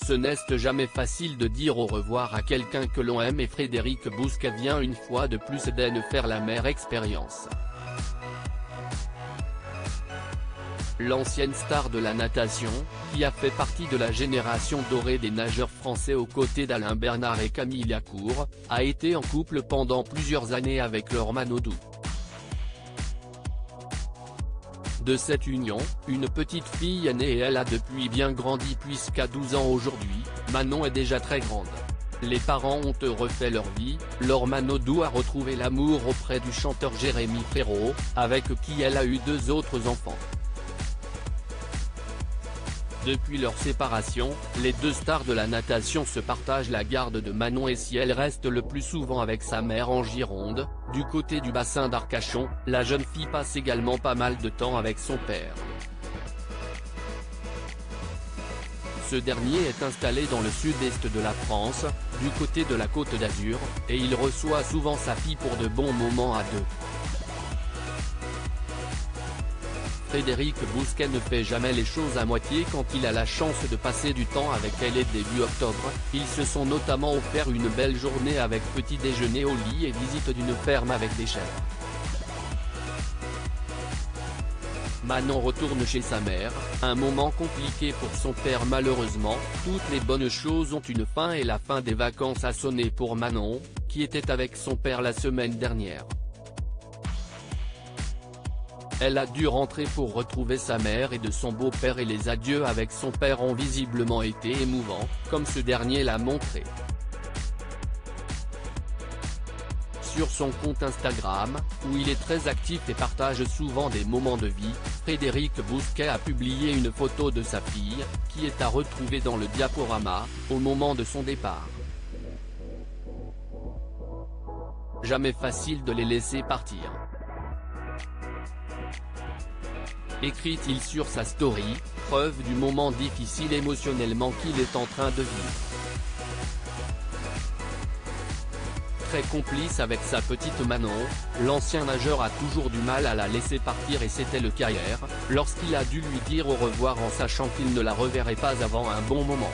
Ce n'est jamais facile de dire au revoir à quelqu'un que l'on aime et Frédéric Bousquet vient une fois de plus de faire l'amère expérience. L'ancienne star de la natation, qui a fait partie de la génération dorée des nageurs français aux côtés d'Alain Bernard et Camille Lacour, a été en couple pendant plusieurs années avec leur Manodou. De cette union, une petite fille est née et elle a depuis bien grandi puisqu'à 12 ans aujourd'hui, Manon est déjà très grande. Les parents ont refait leur vie, leur Manodou a retrouvé l'amour auprès du chanteur Jérémy Frérot, avec qui elle a eu 2 autres enfants. Depuis leur séparation, les 2 stars de la natation se partagent la garde de Manon et si elle reste le plus souvent avec sa mère en Gironde, du côté du bassin d'Arcachon, la jeune fille passe également pas mal de temps avec son père. Ce dernier est installé dans le sud-est de la France, du côté de la Côte d'Azur, et il reçoit souvent sa fille pour de bons moments à deux. Frédéric Bousquet ne fait jamais les choses à moitié quand il a la chance de passer du temps avec elle et début octobre, ils se sont notamment offert une belle journée avec petit déjeuner au lit et visite d'une ferme avec des chèvres. Manon retourne chez sa mère, un moment compliqué pour son père malheureusement, toutes les bonnes choses ont une fin et la fin des vacances a sonné pour Manon, qui était avec son père la semaine dernière. Elle a dû rentrer pour retrouver sa mère et de son beau-père et les adieux avec son père ont visiblement été émouvants, comme ce dernier l'a montré. Sur son compte Instagram, où il est très actif et partage souvent des moments de vie, Frédéric Bousquet a publié une photo de sa fille, qui est à retrouver dans le diaporama, au moment de son départ. Jamais facile de les laisser partir. Écrit-il sur sa story, preuve du moment difficile émotionnellement qu'il est en train de vivre. Très complice avec sa petite Manon, l'ancien nageur a toujours du mal à la laisser partir et c'était le cas hier, lorsqu'il a dû lui dire au revoir en sachant qu'il ne la reverrait pas avant un bon moment.